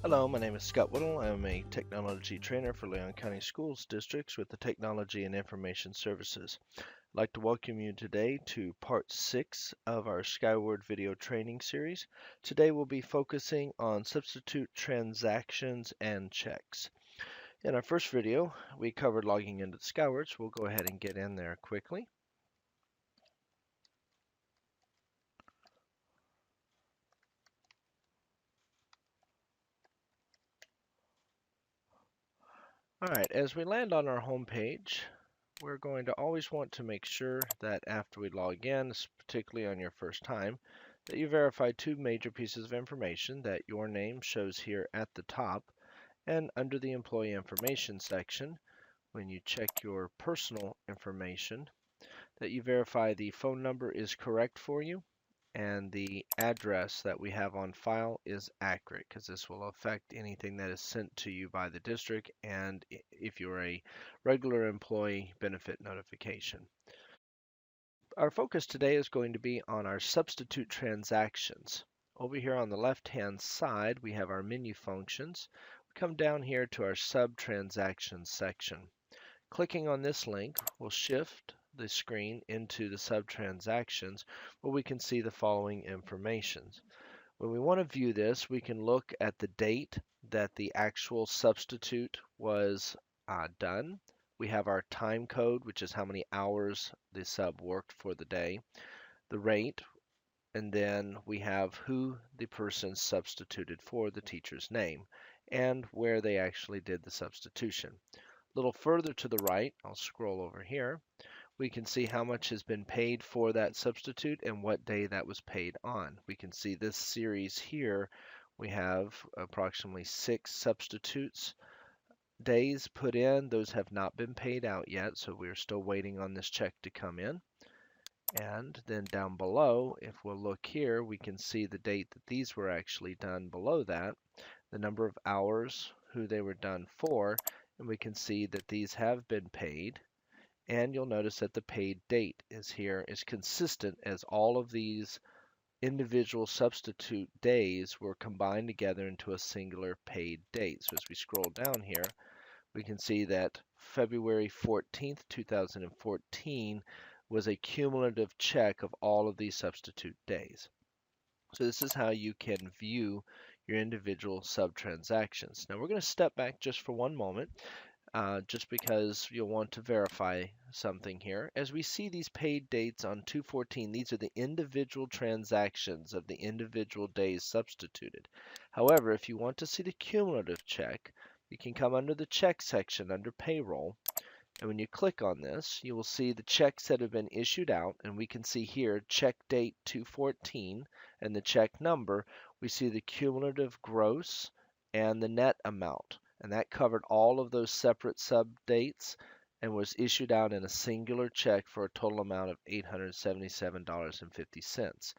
Hello, my name is Scott Whittle. I am a technology trainer for Leon County Schools districts with the Technology and Information Services. I'd like to welcome you today to part 6 of our Skyward video training series. Today we'll be focusing on substitute transactions and checks. In our first video, we covered logging into Skyward, so we'll go ahead and get in there quickly. All right, as we land on our home page, we're going to always want to make sure that after we log in, particularly on your first time, that you verify two major pieces of information: that your name shows here at the top, and under the employee information section, when you check your personal information, that you verify the phone number is correct for you and the address that we have on file is accurate, because this will affect anything that is sent to you by the district and if you're a regular employee, benefit notification. Our focus today is going to be on our substitute transactions. Over here on the left-hand side, we have our menu functions. We come down here to our sub-transactions section. Clicking on this link will shift the screen into the sub-transactions, where we can see the following information. When we want to view this, we can look at the date that the actual substitute was done. We have our time code, which is how many hours the sub worked for the day, the rate, and then we have who the person substituted for, the teacher's name, and where they actually did the substitution. A little further to the right, I'll scroll over here, we can see how much has been paid for that substitute and what day that was paid on. We can see this series here, we have approximately 6 substitutes days put in. Those have not been paid out yet, so we're still waiting on this check to come in. And then down below, if we'll look here, we can see the date that these were actually done below that, the number of hours, who they were done for, and we can see that these have been paid. And you'll notice that the paid date is consistent, as all of these individual substitute days were combined together into a singular paid date. So as we scroll down here, we can see that February 14th, 2014 was a cumulative check of all of these substitute days. So this is how you can view your individual sub-transactions. Now we're going to step back just for one moment. Just because you'll want to verify something here. As we see these paid dates on 2/14, these are the individual transactions of the individual days substituted. However, if you want to see the cumulative check, you can come under the check section under payroll, and when you click on this, you will see the checks that have been issued out, and we can see here check date 2/14 and the check number. We see the cumulative gross and the net amount. And that covered all of those separate sub dates and was issued out in a singular check for a total amount of $877.50.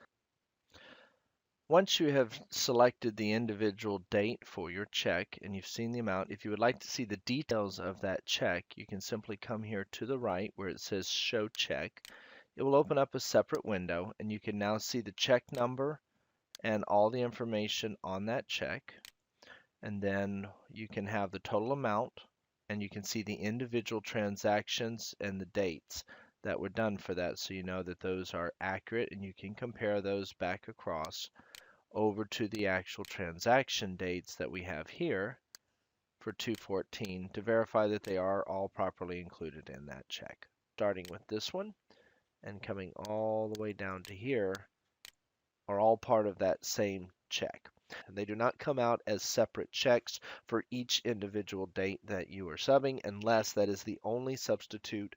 Once you have selected the individual date for your check and you've seen the amount, if you would like to see the details of that check, you can simply come here to the right where it says Show Check. It will open up a separate window, and you can now see the check number and all the information on that check. And then you can have the total amount, and you can see the individual transactions and the dates that were done for that, so you know that those are accurate, and you can compare those back across over to the actual transaction dates that we have here for 2/14 to verify that they are all properly included in that check. Starting with this one and coming all the way down to here are all part of that same check. They do not come out as separate checks for each individual date that you are subbing, unless that is the only substitute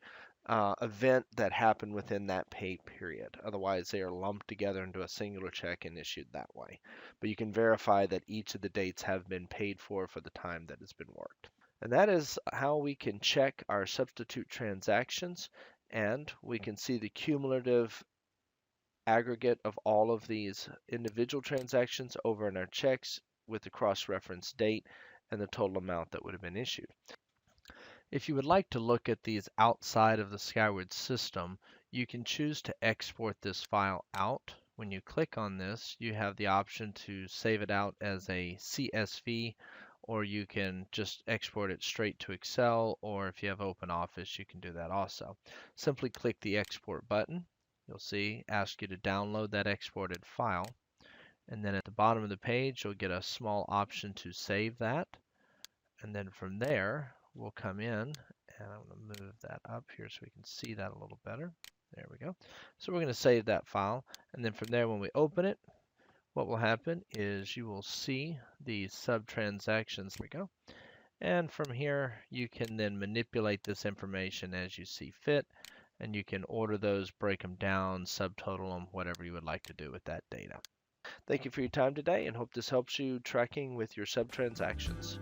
event that happened within that pay period. Otherwise, they are lumped together into a singular check and issued that way. But you can verify that each of the dates have been paid for the time that has been worked. And that is how we can check our substitute transactions, and we can see the cumulative aggregate of all of these individual transactions over in our checks with the cross-reference date and the total amount that would have been issued. If you would like to look at these outside of the Skyward system, you can choose to export this file out when you click on this, you have the option to save it out as a CSV, or you can just export it straight to Excel, or if you have Open Office, you can do that also. Simply click the export button. You'll see ask you to download that exported file. And then at the bottom of the page, you'll get a small option to save that. And then from there, we'll come in, and I'm going to move that up here so we can see that a little better. There we go. So we're going to save that file. And then from there, when we open it, what will happen is you will see the sub-transactions. There we go. And from here, you can then manipulate this information as you see fit. And you can order those, break them down, subtotal them, whatever you would like to do with that data. Thank you for your time today and hope this helps you tracking with your sub-transactions.